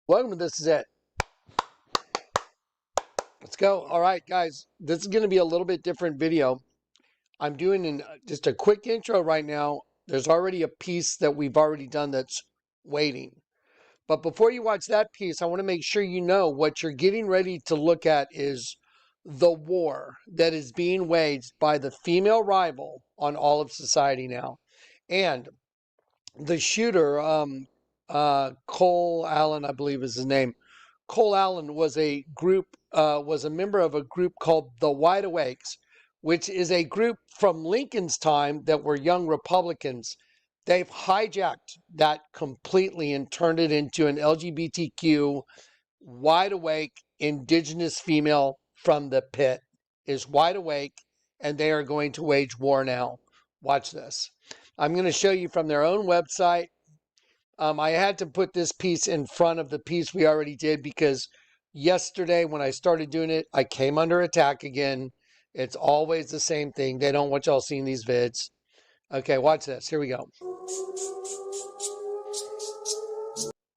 Welcome to This Is It. Let's go. All right, guys, this is going to be a little bit different video. I'm doing just a quick intro right now. There's already a piece that we've already done that's waiting. But before you watch that piece, I want to make sure you know what you're getting ready to look at is the war that is being waged by the female rival on all of society now. And the shooter, Cole Allen, I believe is his name. Cole Allen was a member of a group called the Wide Awakes, which is a group from Lincoln's time that were young Republicans. They've hijacked that completely and turned it into an LGBTQ wide awake indigenous female from the pit is wide awake, and they are going to wage war now. Watch this. I'm going to show you from their own website. I had to put this piece in front of the piece we already did because yesterday when I started doing it, I came under attack again. It's always the same thing. They don't want y'all seeing these vids. Okay, watch this. Here we go.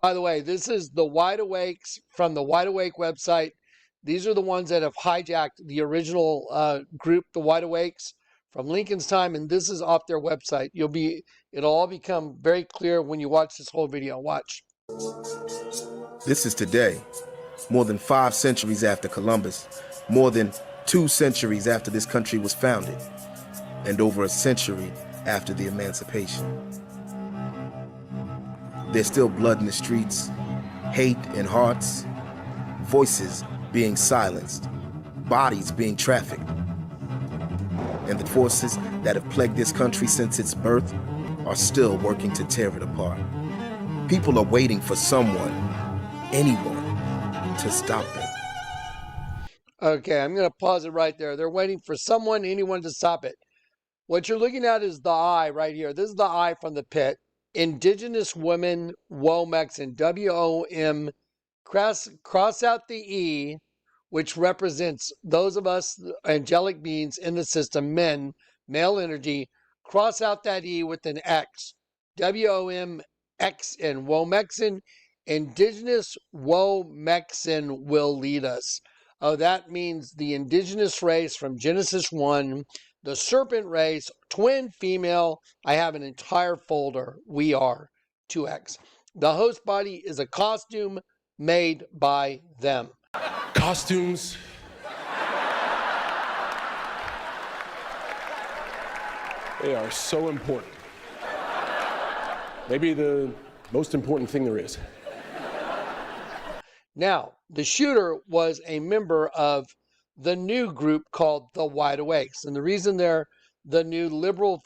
By the way, this is the Wide Awakes from the Wide Awake website. These are the ones that have hijacked the original group, the Wide Awakes, from Lincoln's time, and this is off their website. It'll all become very clear when you watch this whole video. Watch. This is today, more than 5 centuries after Columbus, more than 2 centuries after this country was founded, and over a century after the emancipation. There's still blood in the streets, hate in hearts, voices being silenced, bodies being trafficked. And the forces that have plagued this country since its birth are still working to tear it apart. People are waiting for someone, anyone, to stop them. Okay, I'm going to pause it right there. They're waiting for someone, anyone to stop it. What you're looking at is the eye right here. This is the eye from the pit. Indigenous women, WomXn, W-O-M, cross out the E, which represents those of us angelic beings in the system, men, male energy. Cross out that E with an X. WomXn, WomXn, indigenous WomXn will lead us. Oh, that means the indigenous race from Genesis 1, the serpent race, twin female. I have an entire folder. We are 2X. The host body is a costume made by them. Costumes. They are so important. Maybe the most important thing there is. Now, the shooter was a member of the new group called the Wide Awakes. And the reason the new liberal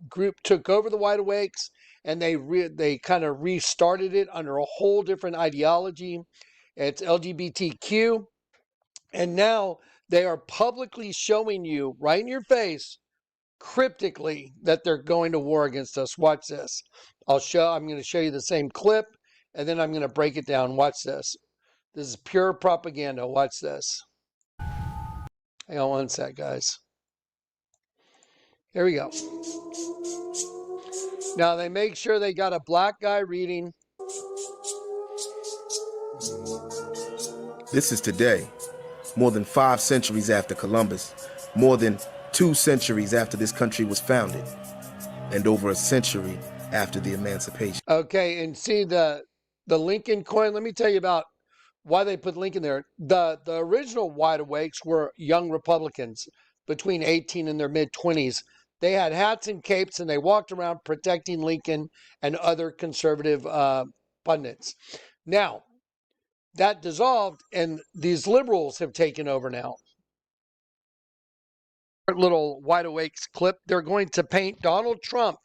group took over the Wide Awakes and they kind of restarted it under a whole different ideology. It's LGBTQ. And now they are publicly showing you right in your face, cryptically, that they're going to war against us. Watch this. I'm going to show you the same clip, and then I'm going to break it down. Watch this. This is pure propaganda. Watch this. Hang on one sec, guys. Here we go. Now they make sure they got a black guy reading. This is today, more than 5 centuries after Columbus, more than 2 centuries after this country was founded, and over a century after the emancipation. Okay, and see the Lincoln coin. Let me tell you about why they put Lincoln there. The original Wide Awakes were young Republicans between 18 and their mid-20s. They had hats and capes, and they walked around protecting Lincoln and other conservative pundits. Now, that dissolved, and these liberals have taken over now. Little Wide Awakes clip. They're going to paint Donald Trump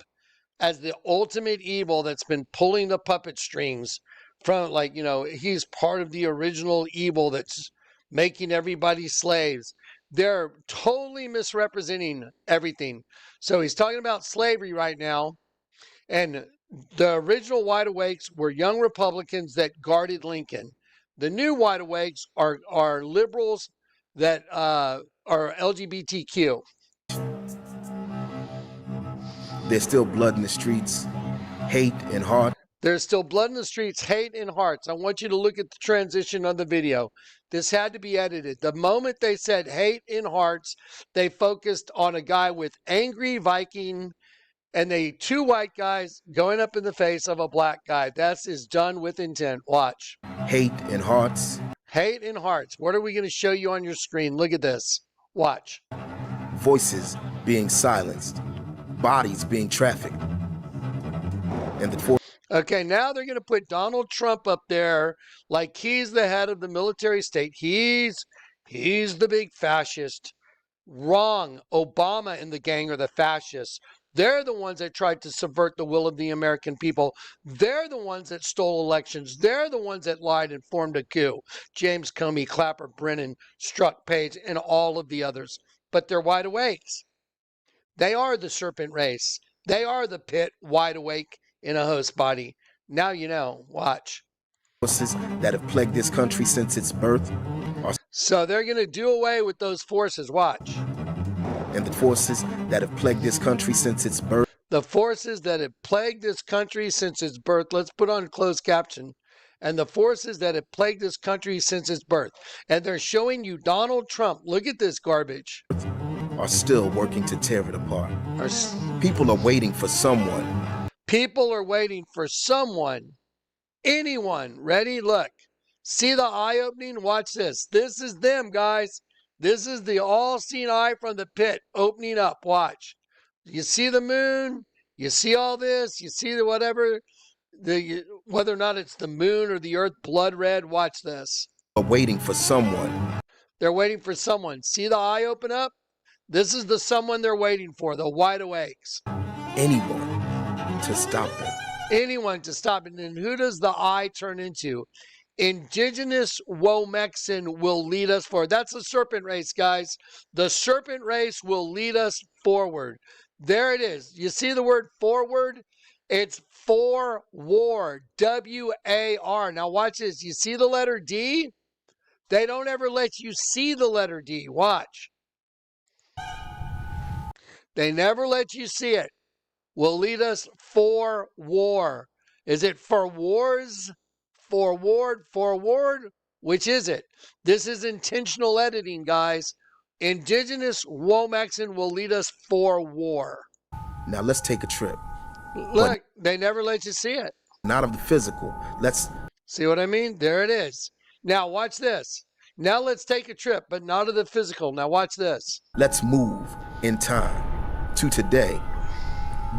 as the ultimate evil that's been pulling the puppet strings from, like, he's part of the original evil that's making everybody slaves. They're totally misrepresenting everything. So he's talking about slavery right now. And the original Wide Awakes were young Republicans that guarded Lincoln. The new Wide Awakes are liberals that are LGBTQ. There's still blood in the streets, hate and heart. There's still blood in the streets, hate in hearts. I want you to look at the transition on the video. This had to be edited. The moment they said hate in hearts, they focused on a guy with angry Viking and two white guys going up in the face of a black guy. That is done with intent. Watch. Hate in hearts. Hate in hearts. What are we going to show you on your screen? Look at this. Watch. Voices being silenced. Bodies being trafficked. And Okay, now they're going to put Donald Trump up there like he's the head of the military state. He's the big fascist. Wrong. Obama and the gang are the fascists. They're the ones that tried to subvert the will of the American people. They're the ones that stole elections. They're the ones that lied and formed a coup. James Comey, Clapper, Brennan, Strzok Page, and all of the others. But they're wide awakes. They are the serpent race. They are the pit wide awake in a host body. Now you know. Watch. Forces that have plagued this country since its birth are... So they're going to do away with those forces. Watch. And the forces that have plagued this country since its birth. The forces that have plagued this country since its birth. Let's put on closed caption. And the forces that have plagued this country since its birth. And they're showing you Donald Trump. Look at this garbage. Are still working to tear it apart. People are waiting for someone. People are waiting for someone. Anyone. Ready? Look. See the eye opening? Watch this. This is them, guys. This is the all-seeing eye from the pit opening up. Watch. You see the moon? You see all this? You see the whatever? Whether or not it's the moon or the earth blood red. Watch this. Are waiting for someone. They're waiting for someone. See the eye open up? This is the someone they're waiting for, the wide awakes. Anyone to stop them. Anyone to stop it. And who does the eye turn into? Indigenous WomXn will lead us forward. That's the serpent race, guys. The serpent race will lead us forward. There it is. You see the word forward? It's for war. W-A-R. Now watch this. You see the letter D? They don't ever let you see the letter D. Watch. They never let you see it. Will lead us for war. Is it for wars? Forward? Which is it? This is intentional editing, guys. Indigenous WomXn will lead us for war. Now let's take a trip. Look, they never let you see it. Not of the physical. Let's see what I mean? There it is. Now watch this. Now let's take a trip, but not of the physical. Now watch this. Let's move in time to today,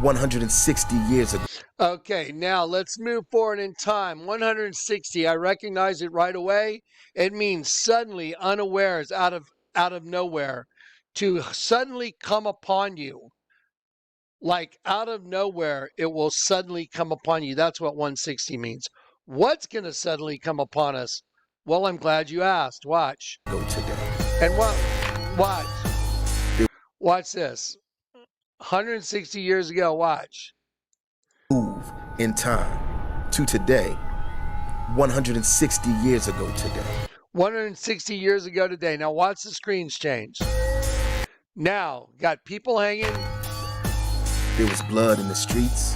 160 years ago. Okay, now let's move forward in time. 160, I recognize it right away. It means suddenly, unawares, out of nowhere. To suddenly come upon you. Like out of nowhere, it will suddenly come upon you. That's what 160 means. What's going to suddenly come upon us? Well, I'm glad you asked. Watch. Go today. And watch. Watch this. 160 years ago, watch. Move in time to today, 160 years ago today. 160 years ago today. Now watch the screens change. Now, got people hanging. There was blood in the streets,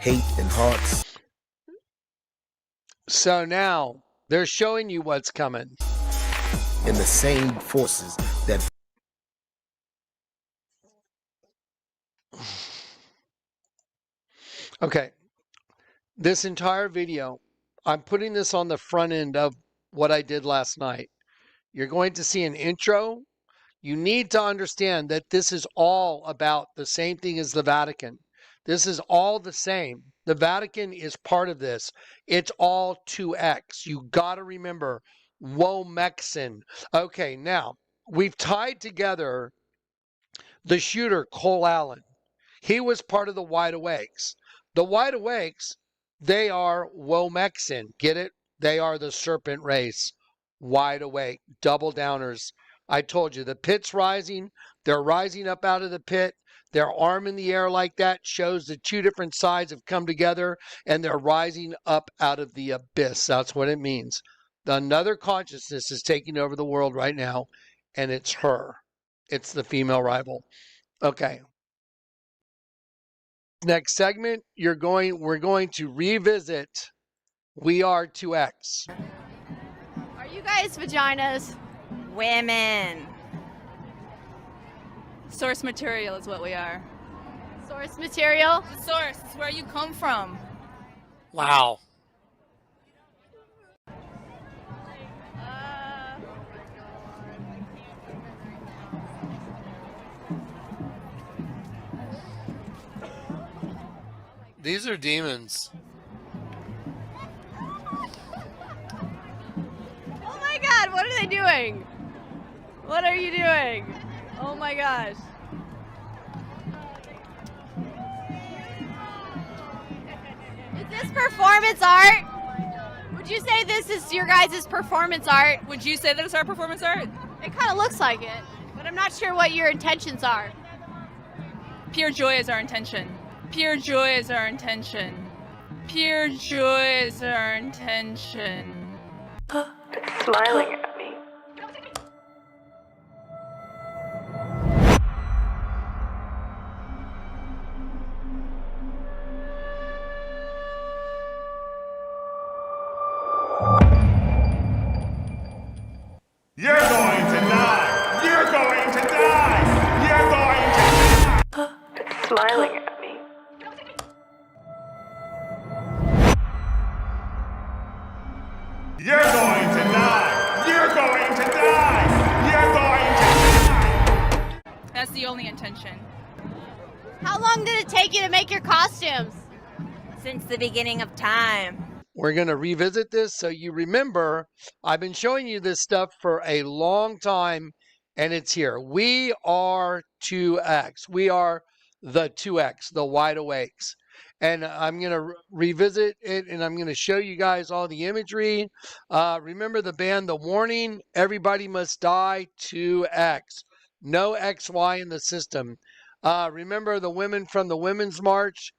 hate in hearts. So now, they're showing you what's coming. And the same forces that... Okay, this entire video, I'm putting this on the front end of what I did last night. You're going to see an intro. You need to understand that this is all about the same thing as the Vatican. This is all the same. The Vatican is part of this. It's all 2X. You got to remember WomXn. Okay, now, we've tied together the shooter, Cole Allen. He was part of the Wide Awakes. The Wide Awakes, they are WomXn. Get it? They are the serpent race. Wide awake. Double downers. I told you, the pit's rising. They're rising up out of the pit. Their arm in the air like that shows the two different sides have come together, and they're rising up out of the abyss. That's what it means. Another consciousness is taking over the world right now, and it's her. It's the female rival. Okay. Next segment, we're going to revisit We Are 2X. Are you guys vaginas? Women. Source material is what we are. Source material? The source is where you come from. Wow. These are demons. Oh my god, what are they doing? What are you doing? Oh my gosh. Is this performance art? Would you say this is your guys' performance art? Would you say that it's our performance art? It kind of looks like it, but I'm not sure what your intentions are. Pure joy is our intention. Pure joy is our intention. Pure joy is our intention. Smiling at me. You're going to die! You're going to die! You're going to die! Smiling at me. You're going to die! You're going to die! You're going to die! That's the only intention. How long did it take you to make your costumes? Since the beginning of time. We're going to revisit this so you remember. I've been showing you this stuff for a long time, and it's here. We are 2X. We are the 2X, the Wide Awakes. And I'm going to revisit it, and I'm going to show you guys all the imagery. Remember the band The Warning? Everybody must die 2X. No XY in the system. Remember the women from the Women's March?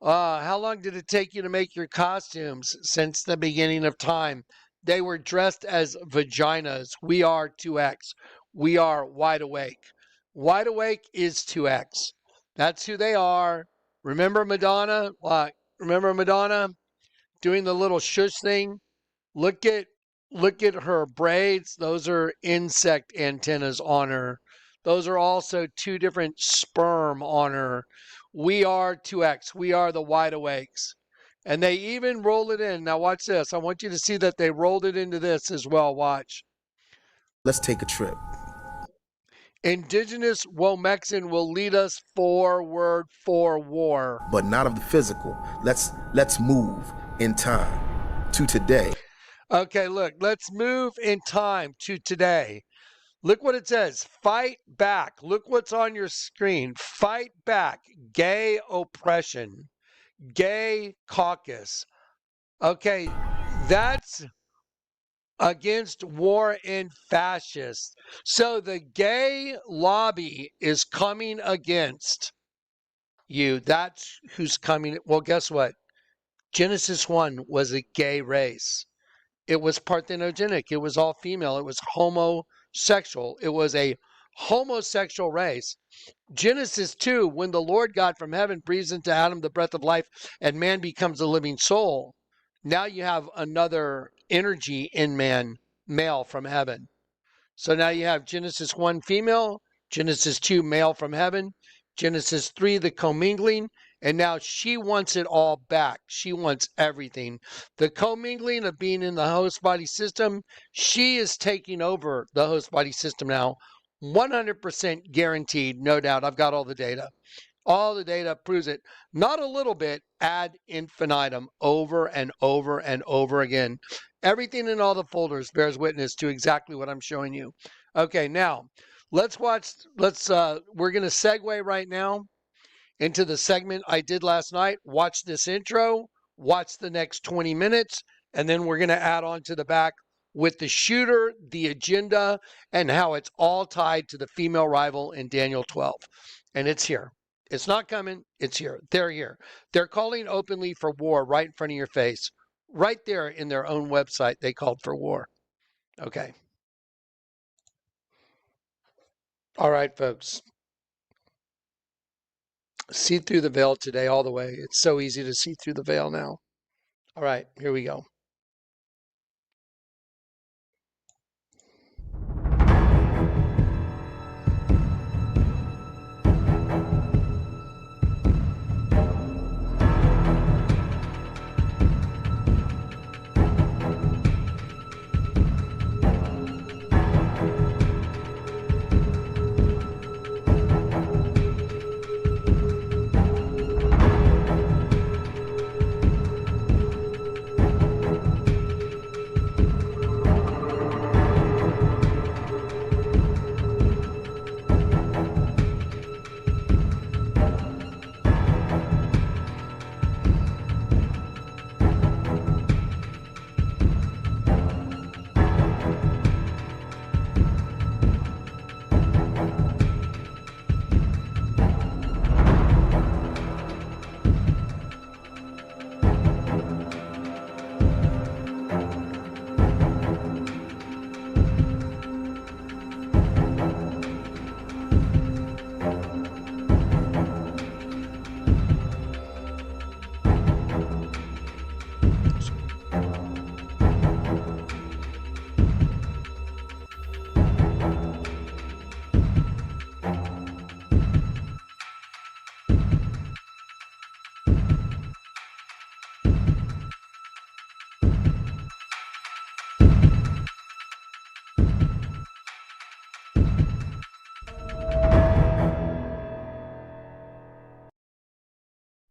How long did it take you to make your costumes since the beginning of time? They were dressed as vaginas. We are 2X. We are Wide Awake. Wide Awake is 2X. That's who they are. Remember Madonna? Remember Madonna doing the little shush thing? Look at her braids. Those are insect antennas on her. Those are also two different sperm on her. We are 2X. We are the Wide Awakes. And they even roll it in. Now watch this. I want you to see that they rolled it into this as well. Watch. Let's take a trip. Indigenous WomXn will lead us forward for war. But not of the physical. Let's move in time to today. Okay, look. Let's move in time to today. Look what it says. Fight back. Look what's on your screen. Fight back. Gay oppression. Gay caucus. Okay, that's against war and fascists. So the gay lobby is coming against you. That's who's coming. Well, guess what? Genesis 1 was a gay race. It was parthenogenic. It was all female. It was homosexual. It was a homosexual race. Genesis 2, when the Lord God from heaven breathes into Adam the breath of life and man becomes a living soul, now you have another energy in man, male from heaven. So now you have Genesis 1, female, Genesis 2, male from heaven, Genesis 3, the commingling, and now she wants it all back. She wants everything. The commingling of being in the host body system, she is taking over the host body system now. 100% guaranteed, no doubt. I've got all the data. All the data proves it. Not a little bit, ad infinitum, over and over and over again. Everything in all the folders bears witness to exactly what I'm showing you. Okay, now let's watch. We're going to segue right now into the segment I did last night. Watch this intro, watch the next 20 minutes, and then we're going to add on to the back with the shooter, the agenda, and how it's all tied to the female rival in Daniel 12. And it's here. It's not coming. It's here. They're here. They're calling openly for war right in front of your face. Right there in their own website, they called for war. Okay. All right, folks. see through the veil today all the way. It's so easy to see through the veil now. All right, here we go.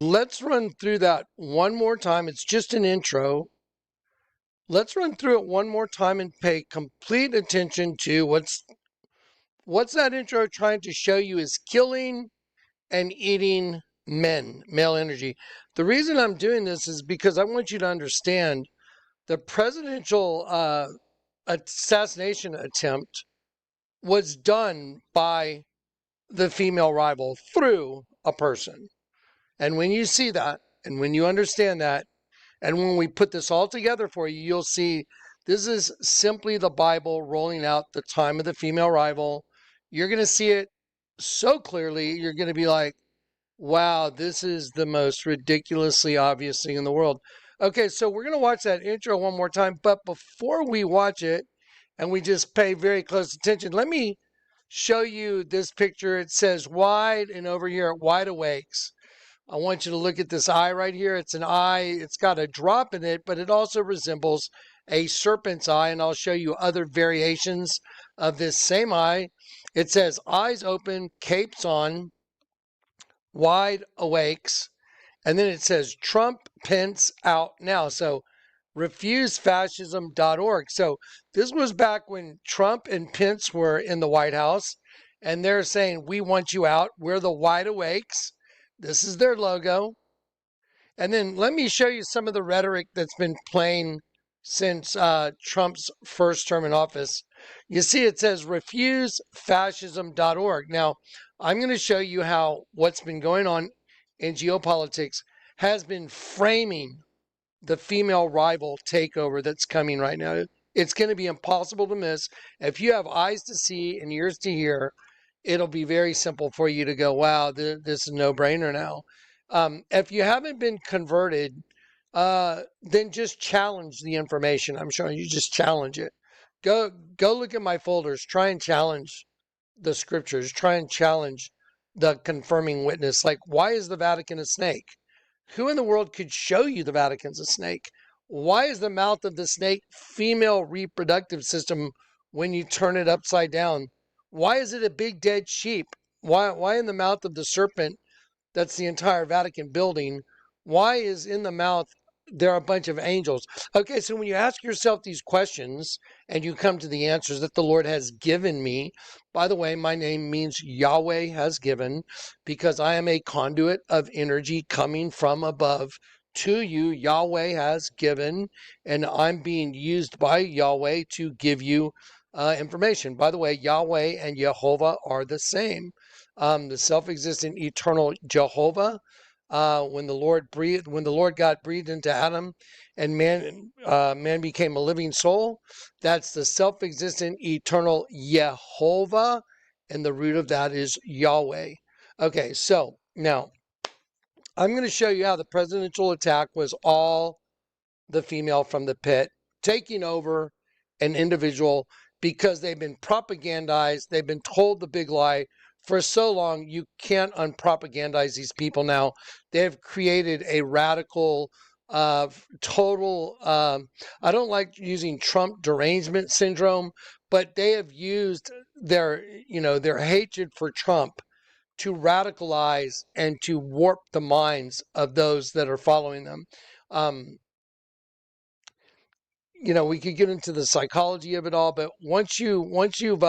Let's run through that one more time. It's just an intro. Let's run through it one more time and pay complete attention to what's that intro trying to show you is killing and eating men, male energy. The reason I'm doing this is because I want you to understand the presidential assassination attempt was done by the female rival through a person. And when you see that, and when you understand that, and when we put this all together for you, you'll see this is simply the Bible rolling out the time of the female rival. You're going to see it so clearly, you're going to be like, wow, this is the most ridiculously obvious thing in the world. Okay, so we're going to watch that intro one more time. But before we watch it, and we just pay very close attention, let me show you this picture. It says wide, and over here at Wide Awakes. I want you to look at this eye right here. It's an eye. It's got a drop in it, but it also resembles a serpent's eye, and I'll show you other variations of this same eye. It says eyes open, capes on, wide awakes, and then it says Trump, Pence out now. So refusefascism.org. So this was back when Trump and Pence were in the White House, and they're saying, we want you out. We're the Wide Awakes. This is their logo. And then let me show you some of the rhetoric that's been playing since Trump's first term in office. You see, it says refusefascism.org. Now, I'm going to show you how what's been going on in geopolitics has been framing the female rival takeover that's coming right now. It's going to be impossible to miss. If you have eyes to see and ears to hear, it'll be very simple for you to go, wow, this is a no-brainer now. If you haven't been converted, then just challenge the information. I'm showing you, just challenge it. Go look at my folders. Try and challenge the scriptures. Try and challenge the confirming witness. Like, why is the Vatican a snake? Who in the world could show you the Vatican's a snake? Why is the mouth of the snake female reproductive system when you turn it upside down? Why is it a big dead sheep? Why in the mouth of the serpent, that's the entire Vatican building, why is in the mouth there are a bunch of angels? Okay, so when you ask yourself these questions and you come to the answers that the Lord has given me, by the way, my name means Yahweh has given, because I am a conduit of energy coming from above to you. Yahweh has given, and I'm being used by Yahweh to give you information. By the way, Yahweh and Jehovah are the same. The self-existent eternal Jehovah, when the Lord God breathed into Adam, and man became a living soul, that's the self-existent eternal Jehovah, and the root of that is Yahweh. Okay, so now I'm going to show you how the presidential attack was all the female from the pit taking over an individual because they've been propagandized. They've been told the big lie for so long. You can't unpropagandize these people now. They have created a radical, total, I don't like using Trump derangement syndrome, but they have used their hatred for Trump to radicalize and to warp the minds of those that are following them. We could get into the psychology of it all, but once you've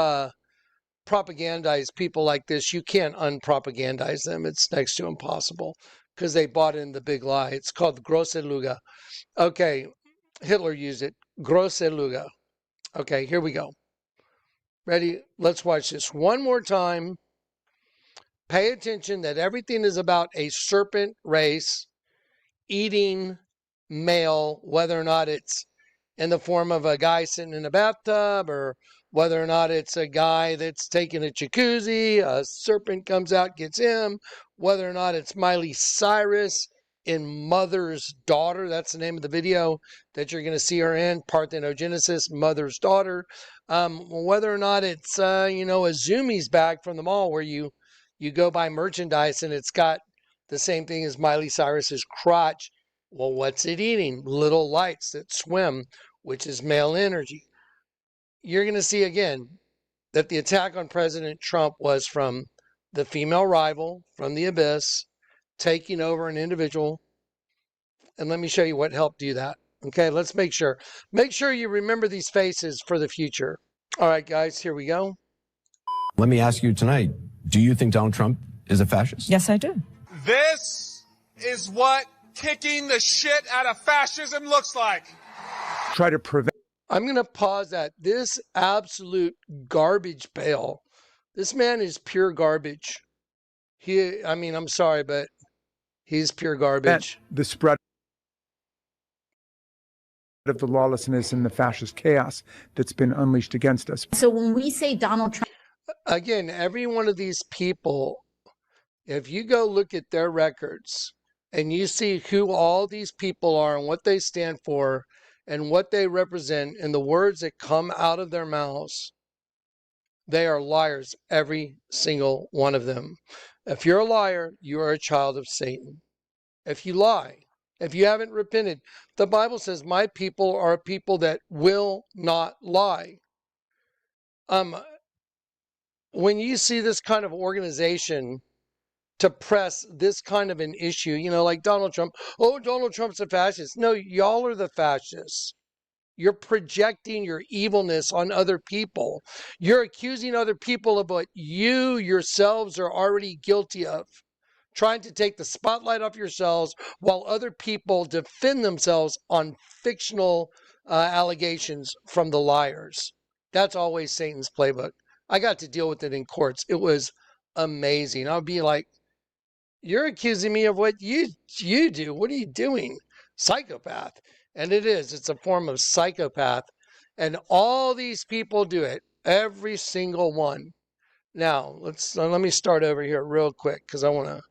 propagandized people like this, you can't unpropagandize them. It's next to impossible because they bought in the big lie. It's called große Lüge. Okay, Hitler used it. Große Lüge. Okay, here we go. Ready? Let's watch this one more time. Pay attention that everything is about a serpent race eating male, whether or not it's in the form of a guy sitting in a bathtub or whether or not it's a guy that's taking a jacuzzi, a serpent comes out, gets him, whether or not it's Miley Cyrus in Mother's Daughter. That's the name of the video that you're going to see her in, Parthenogenesis, Mother's Daughter. Whether or not it's, a Zoomies bag from the mall where you go buy merchandise and it's got the same thing as Miley Cyrus's crotch. Well, what's it eating? Little lights that swim, which is male energy. You're going to see again that the attack on President Trump was from the female rival, from the abyss, taking over an individual. And let me show you what helped do that. Okay, let's make sure. Make sure you remember these faces for the future. All right, guys, here we go. Let me ask you tonight, do you think Donald Trump is a fascist? Yes, I do. This is what kicking the shit out of fascism looks like. Try to prevent. I'm going to pause that. This absolute garbage pail. This man is pure garbage. I'm sorry, but he's pure garbage. The spread of the lawlessness and the fascist chaos that's been unleashed against us. So when we say Donald Trump... Again, every one of these people, if you go look at their records and you see who all these people are and what they stand for and what they represent and the words that come out of their mouths, they are liars, every single one of them. If you're a liar, you are a child of Satan. If you lie, if you haven't repented, the Bible says, my people are a people that will not lie. When you see this kind of organization to press this kind of an issue, like Donald Trump, oh, Donald Trump's a fascist. No, y'all are the fascists. You're projecting your evilness on other people. You're accusing other people of what you yourselves are already guilty of. Trying to take the spotlight off yourselves while other people defend themselves on fictional allegations from the liars. That's always Satan's playbook. I got to deal with it in courts. It was amazing. I'll be like, you're accusing me of what you do. What are you doing? Psychopath. And it is. It's a form of psychopath. And all these people do it. Every single one. Now, let me start over here real quick because I want to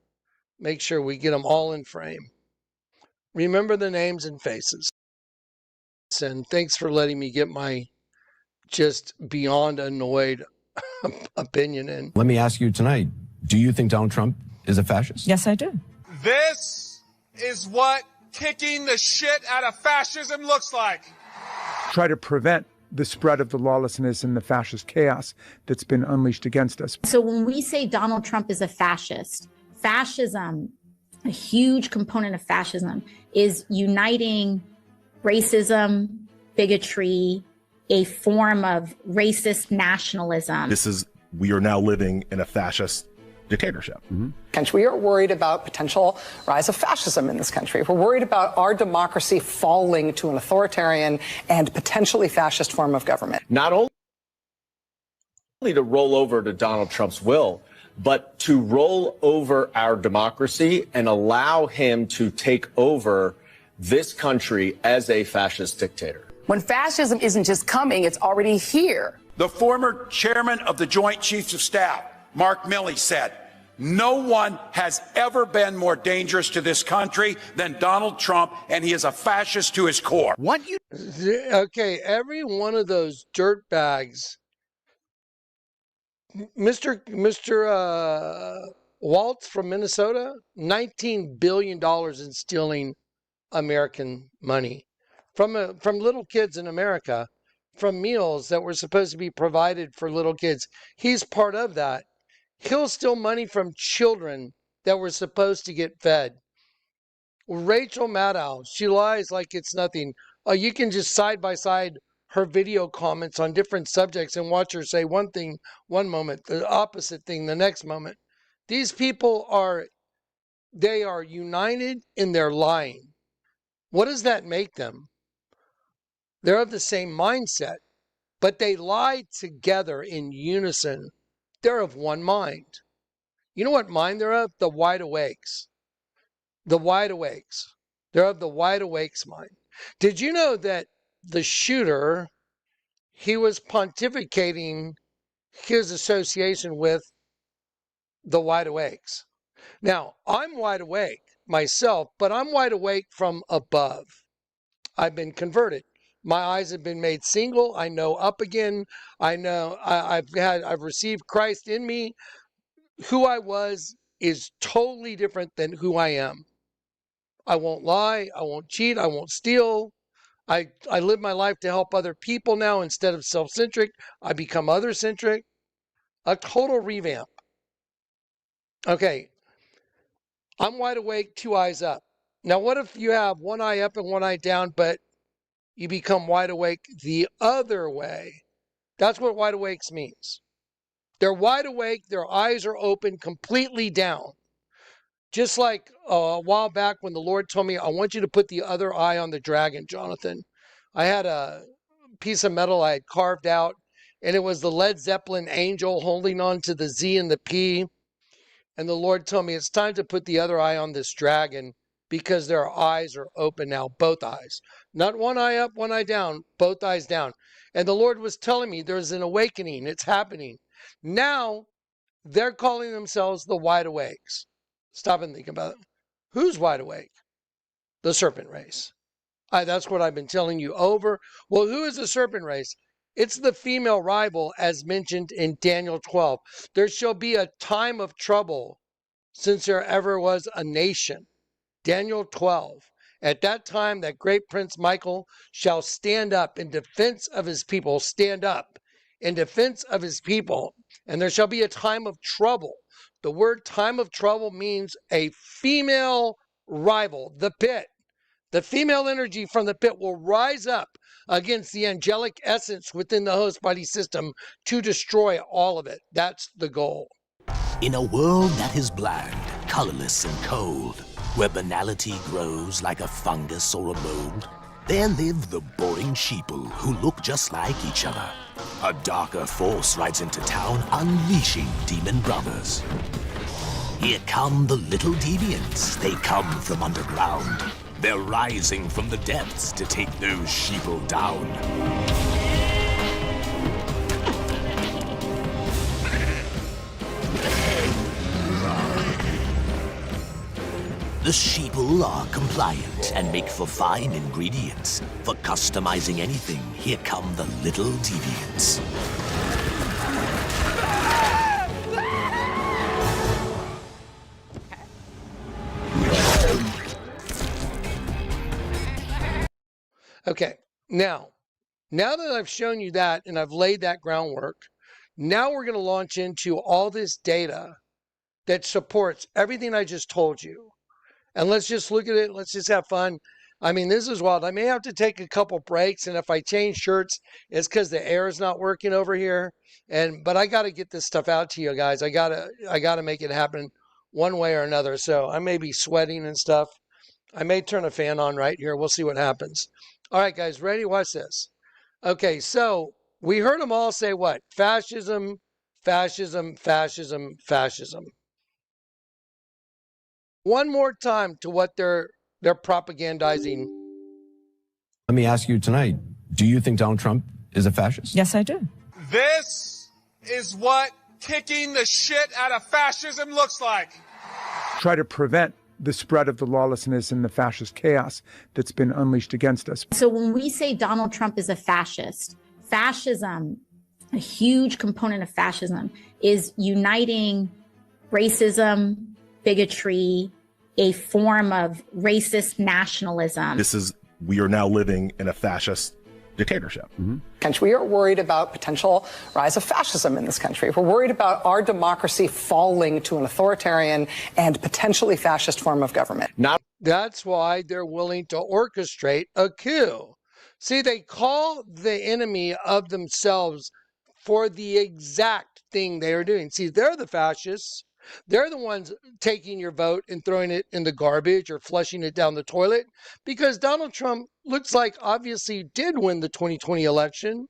make sure we get them all in frame. Remember the names and faces. And thanks for letting me get my just beyond annoyed opinion in. Let me ask you tonight, do you think Donald Trump is a fascist? Yes, I do. This is what kicking the shit out of fascism looks like. Try to prevent the spread of the lawlessness and the fascist chaos that's been unleashed against us. So when we say Donald Trump is a fascist, fascism, a huge component of fascism is uniting racism, bigotry, a form of racist nationalism. We are now living in a fascist dictatorship. We are worried about potential rise of fascism in this country. We're worried about our democracy falling to an authoritarian and potentially fascist form of government. Not only to roll over to Donald Trump's will, but to roll over our democracy and allow him to take over this country as a fascist dictator. When fascism isn't just coming, it's already here. The former chairman of the Joint Chiefs of Staff, Mark Milley, said, No one has ever been more dangerous to this country than Donald Trump, and he is a fascist to his core. What you? Okay, every one of those dirt bags, Mr. Waltz from Minnesota, $19 billion in stealing American money from little kids in America, from meals that were supposed to be provided for little kids. He's part of that. He'll steal money from children that were supposed to get fed. Rachel Maddow, she lies like it's nothing. You can just side by side her video comments on different subjects and watch her say one thing one moment, the opposite thing the next moment. These people are united in their lying. What does that make them? They're of the same mindset, but they lie together in unison. They're of one mind. You know what mind they're of? The wide awakes. The wide awakes. They're of the wide awakes mind. Did you know that the shooter, he was pontificating his association with the wide awakes? Now, I'm wide awake myself, but I'm wide awake from above. I've been converted. My eyes have been made single. I know up again. I know I've received Christ in me. Who I was is totally different than who I am. I won't lie. I won't cheat. I won't steal. I live my life to help other people now instead of self-centric. I become other-centric. A total revamp. Okay. I'm wide awake, two eyes up. Now, what if you have one eye up and one eye down, but you become wide awake the other way? That's what wide awakes means. They're wide awake. Their eyes are open, completely down. Just like a while back when the Lord told me, I want you to put the other eye on the dragon, Jonathan. I had a piece of metal I had carved out, and it was the Led Zeppelin angel holding on to the Z and the P. And the Lord told me, it's time to put the other eye on this dragon because their eyes are open now, both eyes. Not one eye up, one eye down, both eyes down. And the Lord was telling me there's an awakening. It's happening. Now, they're calling themselves the wide awakes. Stop and think about it. Who's wide awake? The serpent race. That's what I've been telling you over. Well, who is the serpent race? It's the female rival, as mentioned in Daniel 12. There shall be a time of trouble since there ever was a nation. Daniel 12. At that time, that great Prince Michael shall stand up in defense of his people. Stand up in defense of his people. And there shall be a time of trouble. The word time of trouble means a female rival, the pit. The female energy from the pit will rise up against the angelic essence within the host body system to destroy all of it. That's the goal. In a world that is bland, colorless, and cold, where banality grows like a fungus or a mold, there live the boring sheeple who look just like each other. A darker force rides into town, unleashing demon brothers. Here come the little deviants. They come from underground. They're rising from the depths to take those sheeple down. The sheeple are compliant and make for fine ingredients. For customizing anything, here come the little deviants. Okay, now that I've shown you that and I've laid that groundwork, now we're going to launch into all this data that supports everything I just told you. And let's just look at it. Let's just have fun. I mean, this is wild. I may have to take a couple breaks, and if I change shirts, it's because the air is not working over here. But I got to get this stuff out to you guys. I gotta make it happen one way or another. So I may be sweating and stuff. I may turn a fan on right here. We'll see what happens. All right, guys, ready? Watch this. Okay, so we heard them all say what? Fascism, fascism, fascism, fascism. One more time to what they're propagandizing. Let me ask you tonight, do you think Donald Trump is a fascist? Yes, I do. This is what kicking the shit out of fascism looks like. Try to prevent the spread of the lawlessness and the fascist chaos that's been unleashed against us. So when we say Donald Trump is a fascist, fascism, a huge component of fascism is uniting racism, bigotry, a form of racist nationalism. We are now living in a fascist dictatorship. We are worried about potential rise of fascism in this country. We're worried about our democracy falling to an authoritarian and potentially fascist form of government. That's why they're willing to orchestrate a coup. See, they call the enemy of themselves for the exact thing they are doing. See, they're the fascists. They're the ones taking your vote and throwing it in the garbage or flushing it down the toilet, because Donald Trump looks like obviously did win the 2020 election.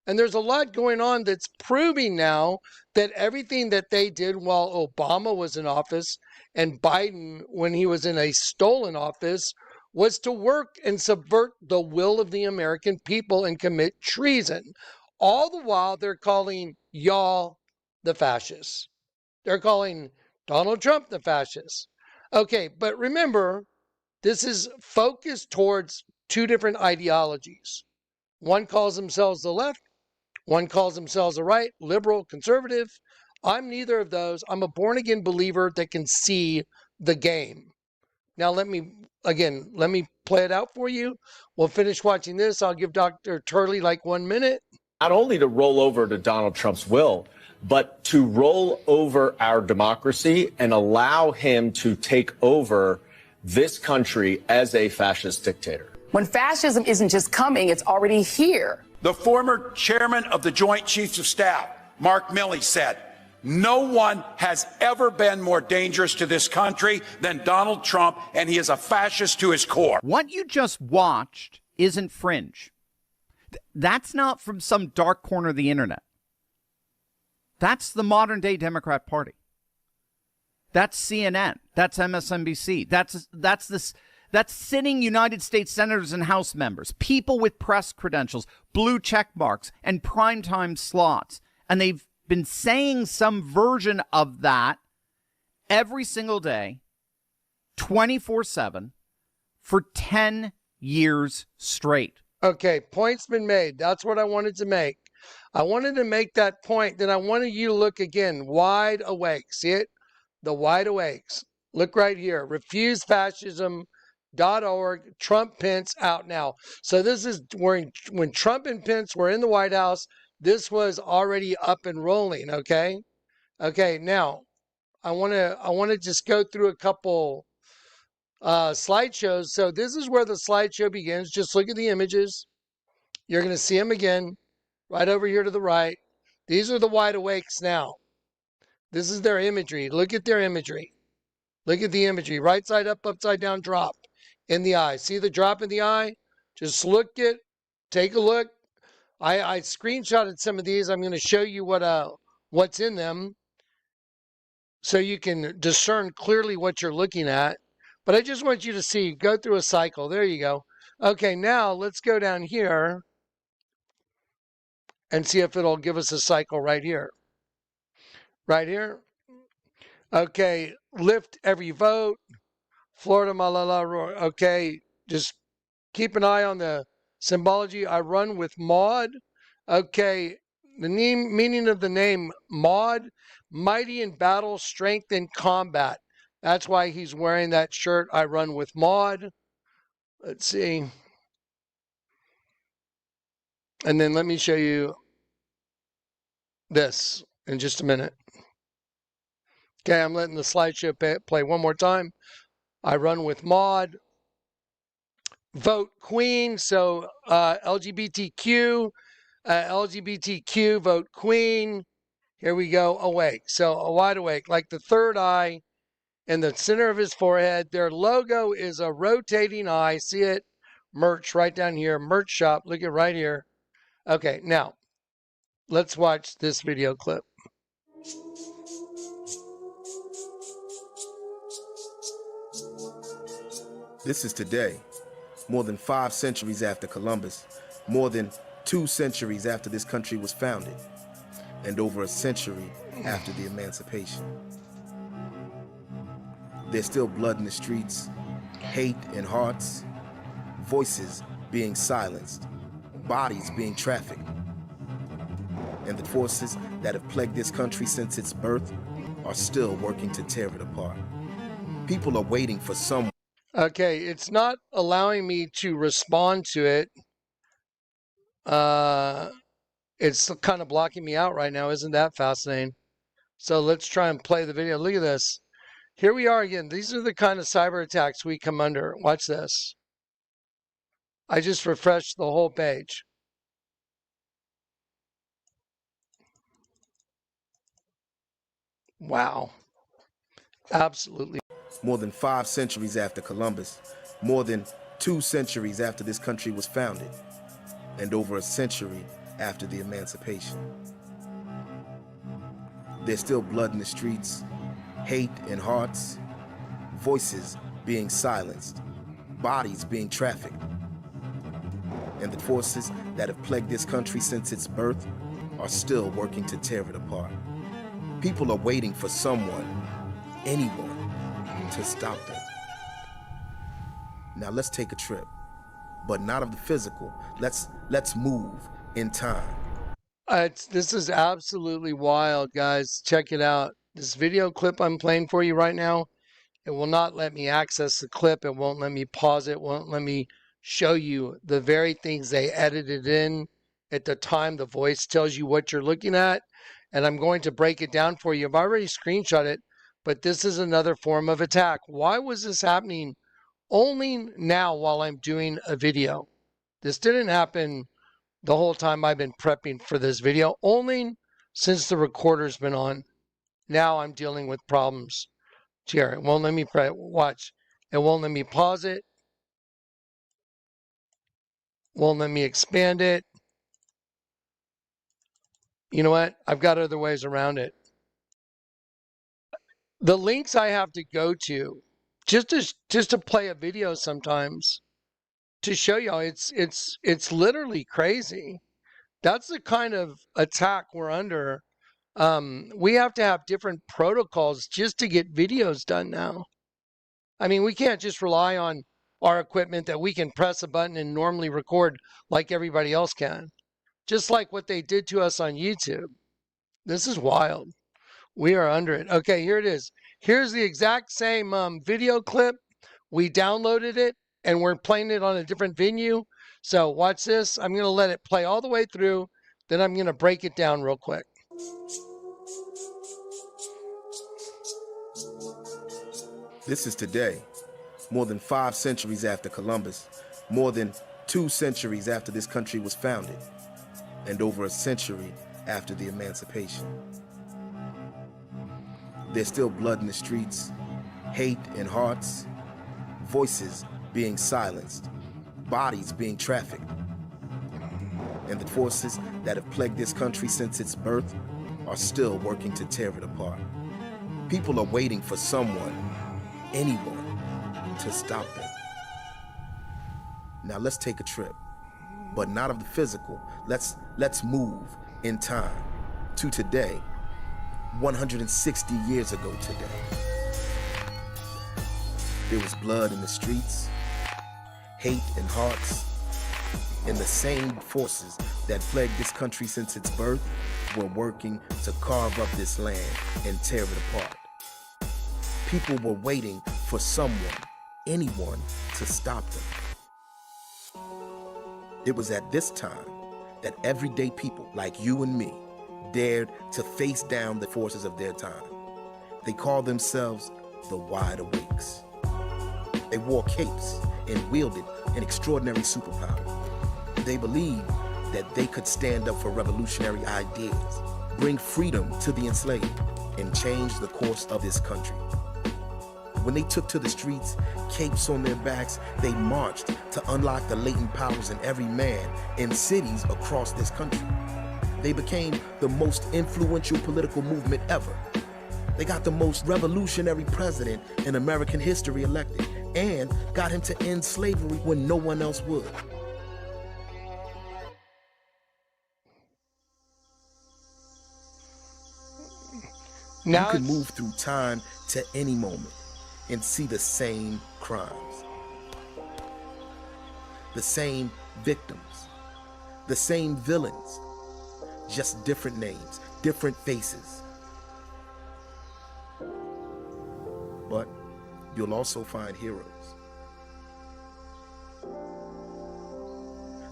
And there's a lot going on that's proving now that everything that they did while Obama was in office and Biden when he was in a stolen office was to work and subvert the will of the American people and commit treason. All the while they're calling y'all the fascists. They're calling Donald Trump the fascist. Okay, but remember, this is focused towards two different ideologies. One calls themselves the left, one calls themselves the right, liberal, conservative. I'm neither of those. I'm a born-again believer that can see the game. Now let me play it out for you. We'll finish watching this. I'll give Dr. Turley like 1 minute. Not only to roll over to Donald Trump's will, but to roll over our democracy and allow him to take over this country as a fascist dictator. When fascism isn't just coming, it's already here. The former chairman of the Joint Chiefs of Staff, Mark Milley, said, "No one has ever been more dangerous to this country than Donald Trump, and he is a fascist to his core." What you just watched isn't fringe. That's not from some dark corner of the internet. That's the modern day Democrat Party. That's CNN. That's MSNBC. That's sitting United States senators and House members, people with press credentials, blue check marks, and primetime slots. And they've been saying some version of that every single day, 24/7, for 10 years straight. Okay, point's been made. That's what I wanted to make. I wanted to make that point. Then I wanted you to look again, wide awake. See it? The wide awakes. Look right here. RefuseFascism.org. Trump Pence out now. So this is when Trump and Pence were in the White House. This was already up and rolling. Okay. Okay. Now I want to just go through a couple slideshows. So this is where the slideshow begins. Just look at the images. You're going to see them again. Right over here to the right. These are the wide awakes now. This is their imagery. Look at their imagery. Look at the imagery. Right side up, upside down, drop in the eye. See the drop in the eye? Just look at, take a look. I screenshotted some of these. I'm going to show you what's in them so you can discern clearly what you're looking at. But I just want you to see, go through a cycle. There you go. Okay, now let's go down here and see if it'll give us a cycle right here. Right here. Okay, lift every vote. Florida, malala, roar. Okay, just keep an eye on the symbology. I run with Maud. Okay, the meaning of the name Maud, mighty in battle, strength in combat. That's why he's wearing that shirt. I run with Maud. Let's see. And then let me show you this in just a minute. Okay, I'm letting the slideshow play one more time. I run with Maud. Vote Queen. So LGBTQ, vote Queen. Here we go. Awake. So a wide awake, like the third eye in the center of his forehead. Their logo is a rotating eye. See it? Merch right down here. Merch shop. Look at right here. Okay, now let's watch this video clip. This is today, more than 5 centuries after Columbus, more than 2 centuries after this country was founded. and over a century after the emancipation. There's still blood in the streets, hate in hearts, voices being silenced, bodies being trafficked. And the forces that have plagued this country since its birth are still working to tear it apart. People are waiting for someone. Okay, it's not allowing me to respond to it. It's kind of blocking me out right now. Isn't that fascinating? So let's try and play the video. Look at this. Here we are again. These are the kind of cyber attacks we come under. Watch this. I just refreshed the whole page. Wow. Absolutely. More than 5 centuries after Columbus, more than 2 centuries after this country was founded, and over a century after the emancipation. There's still blood in the streets, hate in hearts, voices being silenced, bodies being trafficked. And the forces that have plagued this country since its birth are still working to tear it apart. People are waiting for someone, anyone, to stop them. Now let's take a trip, but not of the physical. Let's move in time. This is absolutely wild, guys. Check it out. This video clip I'm playing for you right now, it will not let me access the clip. It won't let me pause it. It won't let me show you the very things they edited in at the time. The voice tells you what you're looking at, and I'm going to break it down for you. I've already screenshot it, but this is another form of attack. Why was this happening only now while I'm doing a video? This didn't happen the whole time I've been prepping for this video, only since the recorder's been on. Now I'm dealing with problems. Here, it won't let me watch. It won't let me pause it. Won't let me expand it. You know what? I've got other ways around it. The links I have to go to just to play a video sometimes to show y'all it's literally crazy. That's the kind of attack we're under. We have to have different protocols just to get videos done now. I mean, we can't just rely on our equipment that we can press a button and normally record like everybody else can. Just like what they did to us on YouTube. This is wild. We are under it. Okay, here it is. Here's the exact same video clip. We downloaded it and we're playing it on a different venue. So watch this. I'm going to let it play all the way through. Then I'm going to break it down real quick. This is today, more than 5 centuries after Columbus, more than 2 centuries after this country was founded, and over a century after the emancipation. There's still blood in the streets, hate in hearts, voices being silenced, bodies being trafficked. And the forces that have plagued this country since its birth are still working to tear it apart. People are waiting for someone, anyone, to stop them. Now let's take a trip, but not of the physical. Let's move in time to today, 160 years ago today. There was blood in the streets, hate in hearts, and the same forces that plagued this country since its birth were working to carve up this land and tear it apart. People were waiting for someone, anyone, to stop them. It was at this time that everyday people like you and me dared to face down the forces of their time. They called themselves the Wide Awakes. They wore capes and wielded an extraordinary superpower. They believed that they could stand up for revolutionary ideas, bring freedom to the enslaved, and change the course of this country. When they took to the streets, capes on their backs, they marched to unlock the latent powers in every man in cities across this country. They became the most influential political movement ever. They got the most revolutionary president in American history elected and got him to end slavery when no one else would. Now you can move through time to any moment and see the same crimes, the same victims, the same villains, just different names, different faces. But you'll also find heroes.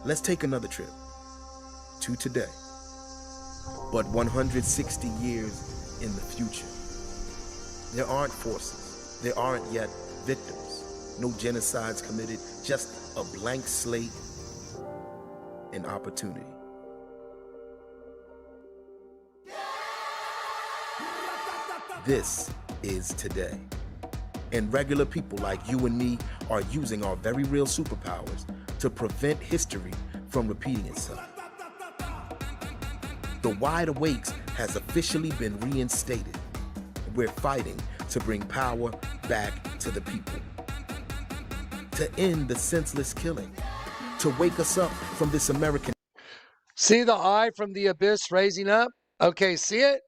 Let's take another trip to today, but 160 years in the future. There aren't forces, there aren't yet victims, no genocides committed, just a blank slate and opportunity. This is today. And regular people like you and me are using our very real superpowers to prevent history from repeating itself. The Wide Awakes has officially been reinstated. We're fighting to bring power back to the people, to end the senseless killing, to wake us up from this American. See the eye from the abyss raising up? Okay, see it?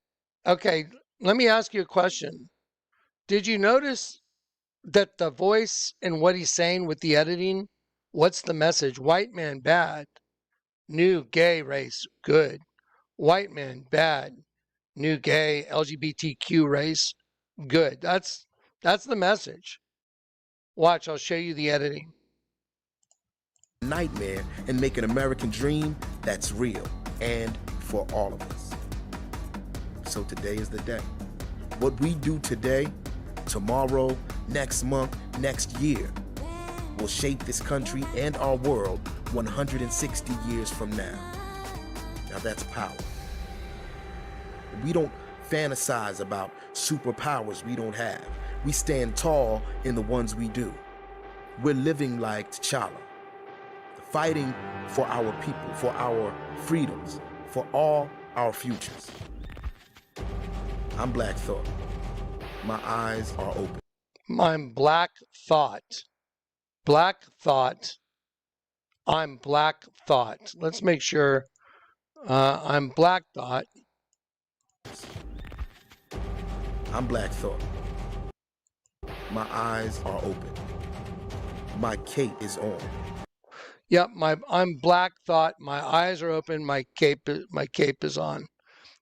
Okay, let me ask you a question. Did you notice that the voice and what he's saying with the editing, what's the message? White man, bad. New gay race, good. White man, bad. New gay LGBTQ race, good. That's the message. Watch, I'll show you the editing. Nightmare and make an American dream that's real and for all of us. So today is the day. What we do today, tomorrow, next month, next year, will shape this country and our world 160 years from now. Now that's power. We don't fantasize about superpowers we don't have. We stand tall in the ones we do. We're living like T'Challa, fighting for our people, for our freedoms, for all our futures. I'm Black Thought. My eyes are open. I'm Black Thought. Black Thought. I'm Black Thought. Let's make sure I'm Black Thought. I'm Black Thought. My eyes are open. My cape is on. Yep, I'm Black Thought. My eyes are open. My cape is on.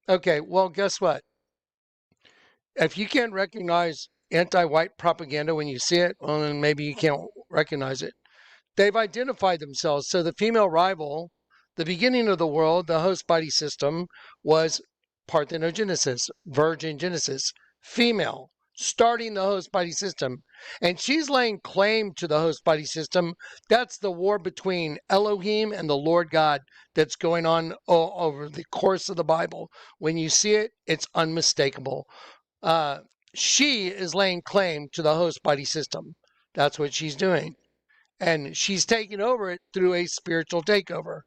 Okay, well, guess what? If you can't recognize anti-white propaganda when you see it, well, then maybe you can't recognize it. They've identified themselves. So the female rival, the beginning of the world, the host body system was parthenogenesis, virgin genesis, female, starting the host body system. And she's laying claim to the host body system. That's the war between Elohim and the Lord God that's going on over the course of the Bible. When you see it, it's unmistakable. She is laying claim to the host body system. That's what she's doing. And she's taking over it through a spiritual takeover.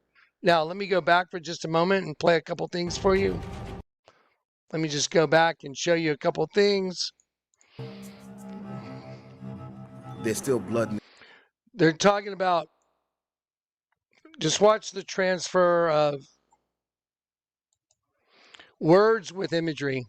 Now, let me go back for just a moment and play a couple things for you. Let me just go back and show you a couple things. There's still blood. They're talking about, just watch the transfer of words with imagery.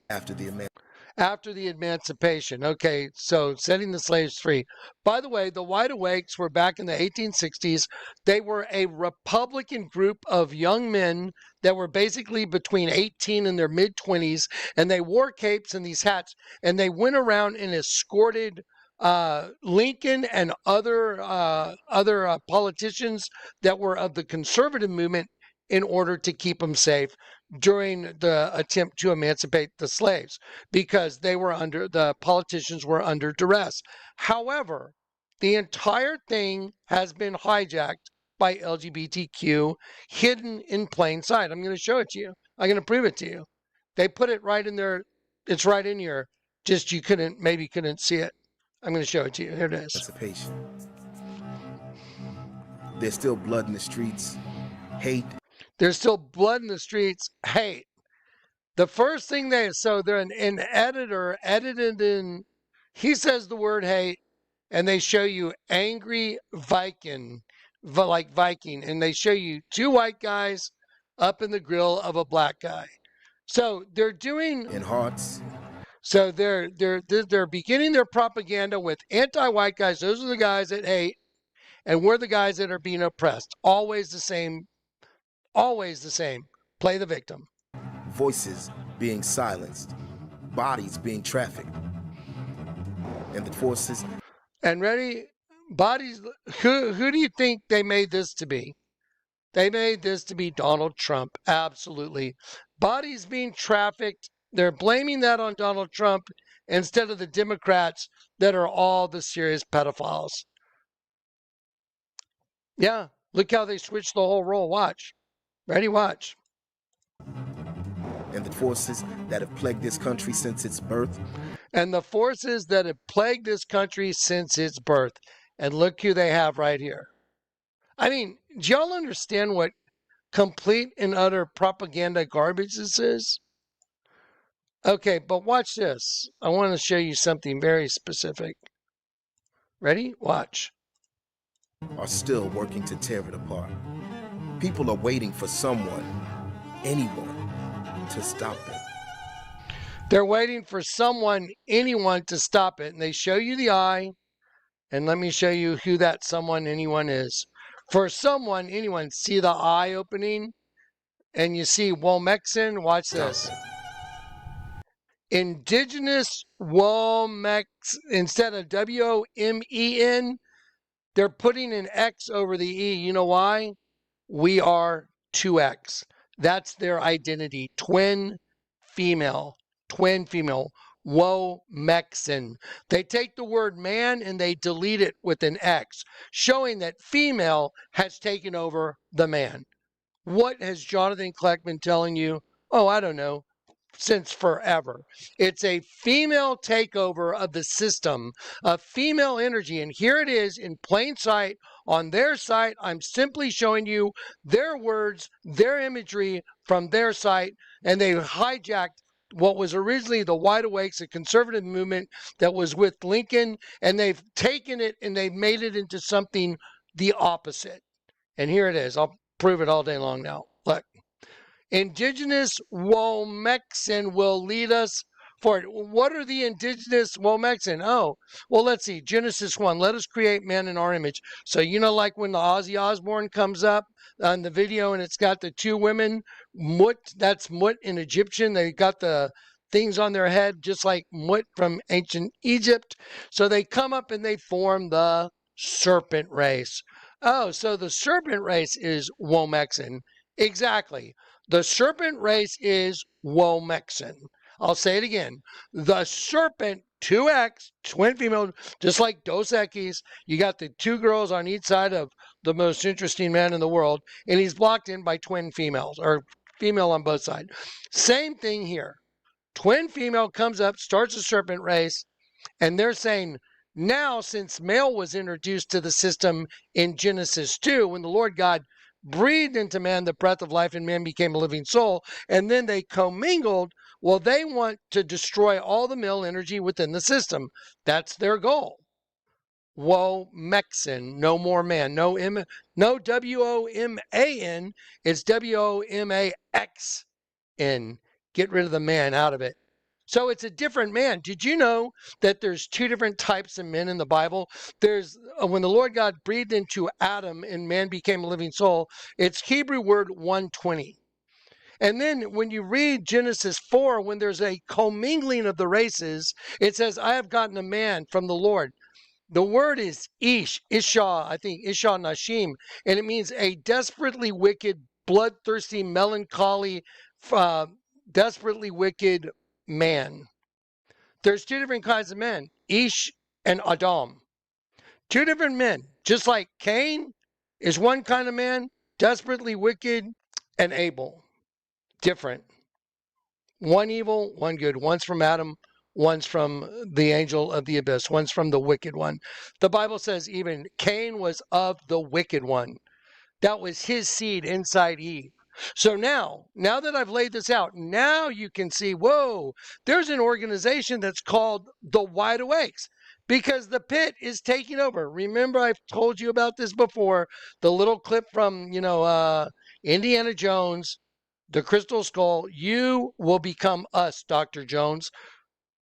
After the emancipation. Okay, so setting the slaves free. By the way, the Wide Awakes were back in the 1860s. They were a Republican group of young men that were basically between 18 and their mid-20s, and they wore capes and these hats, and they went around and escorted Lincoln and other politicians that were of the conservative movement in order to keep them safe during the attempt to emancipate the slaves, because the politicians were under duress. However, the entire thing has been hijacked by LGBTQ, hidden in plain sight. I'm going to show it to you. I'm going to prove it to you. They put it right in there. It's right in here. Just you maybe couldn't see it. I'm going to show it to you. Here it is. Emancipation. There's still blood in the streets, hate. There's still blood in the streets, hate. The first thing they're an editor edited in, he says the word hate, and they show you angry Viking, like Viking, and they show you two white guys up in the grill of a black guy. So they're doing in hearts. So they're beginning their propaganda with anti-white guys. Those are the guys that hate, and we're the guys that are being oppressed. Always the same. Always the same. Play the victim. Voices being silenced, bodies being trafficked, and the forces. And ready, bodies. Who do you think they made this to be? They made this to be Donald Trump. Absolutely. Bodies being trafficked. They're blaming that on Donald Trump instead of the Democrats that are all the serious pedophiles. Yeah, look how they switched the whole role. Watch. Ready, watch. And the forces that have plagued this country since its birth. And the forces that have plagued this country since its birth. And look who they have right here. I mean, do y'all understand what complete and utter propaganda garbage this is? Okay, but watch this. I want to show you something very specific. Ready? Watch. Are still working to tear it apart. People are waiting for someone, anyone, to stop them. They're waiting for someone, anyone, to stop it. And they show you the eye. And let me show you who that someone, anyone is. For someone, anyone, see the eye opening? And you see WomXn. Watch this. Indigenous WomXn, instead of WOMEN, they're putting an X over the E. You know why? We are 2X. That's their identity. Twin female. Twin female. WomXn. They take the word man and they delete it with an X, showing that female has taken over the man. What has Jonathan Kleck been telling you? Oh, I don't know. Since forever. It's a female takeover of the system, of female energy. And here it is in plain sight on their site. I'm simply showing you their words, their imagery from their site, and they hijacked what was originally the Wide Awakes, a conservative movement that was with Lincoln, and they've taken it and they've made it into something the opposite. And here it is. I'll prove it all day long now. Look. Indigenous WomXn will lead us forward. What are the indigenous WomXn? Oh, well, let's see. Genesis 1, let us create man in our image. So, you know, like when the Ozzy Osbourne comes up on the video and it's got the two women, Mut, that's Mut in Egyptian. They got the things on their head just like Mut from ancient Egypt. So they come up and they form the serpent race. Oh, so the serpent race is WomXn. Exactly. The serpent race is WomXn. I'll say it again. The serpent, 2X, twin female, just like Dos Equis. You got the two girls on each side of the most interesting man in the world, and he's blocked in by twin females, or female on both sides. Same thing here. Twin female comes up, starts a serpent race, and they're saying, now, since male was introduced to the system in Genesis 2, when the Lord God breathed into man the breath of life and man became a living soul, and then they commingled, well, they want to destroy all the male energy within the system. That's their goal. WomXn, no more man, no WOMAN, it's WOMAXN. Get rid of the man out of it. So it's a different man. Did you know that there's two different types of men in the Bible? There's when the Lord God breathed into Adam and man became a living soul, it's Hebrew word 120. And then when you read Genesis 4, when there's a commingling of the races, it says, I have gotten a man from the Lord. The word is Isha, I think, Isha Nashim, and it means a desperately wicked, bloodthirsty, melancholy, desperately wicked man. There's two different kinds of men, Ish and Adam. Two different men, just like Cain is one kind of man, desperately wicked, and Abel. Different. One evil, one good. One's from Adam, one's from the angel of the abyss, one's from the wicked one. The Bible says even Cain was of the wicked one. That was his seed inside Eve. So now that I've laid this out, now you can see, whoa, there's an organization that's called the Wide Awakes because the pit is taking over. Remember, I've told you about this before, the little clip from, Indiana Jones, the Crystal Skull. You will become us, Dr. Jones.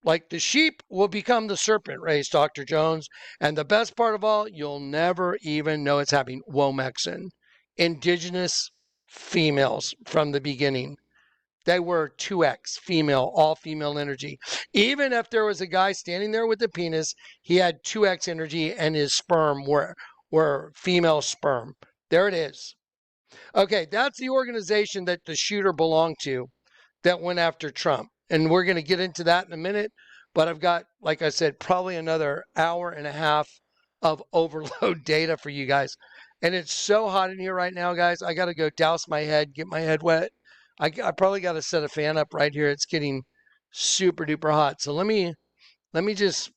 Like the sheep will become the serpent race, Dr. Jones. And the best part of all, you'll never even know it's happening. WomXn, indigenous females from the beginning. They were 2X female, all female energy. Even if there was a guy standing there with a penis, he had 2X energy and his sperm were female sperm. There it is. Okay, that's the organization that the shooter belonged to that went after Trump. And we're going to get into that in a minute. But I've got, like I said, probably another hour and a half of overload data for you guys. And it's so hot in here right now, guys. I got to go douse my head, get my head wet. I probably got to set a fan up right here. It's getting super duper hot. So let me just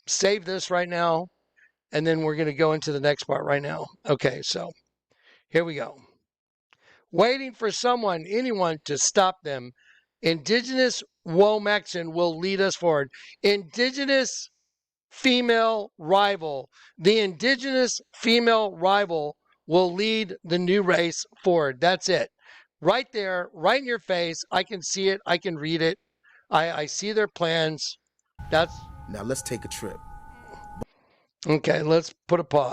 save this right now. And then we're going to go into the next part right now. Okay, so here we go. Waiting for someone, anyone to stop them. Indigenous WomXn will lead us forward. Indigenous female rival. The indigenous female rival will lead the new race forward. That's it. Right there, right in your face. I can see it. I can read it. I see their plans. That's now let's take a trip. okay. Let's put a pause.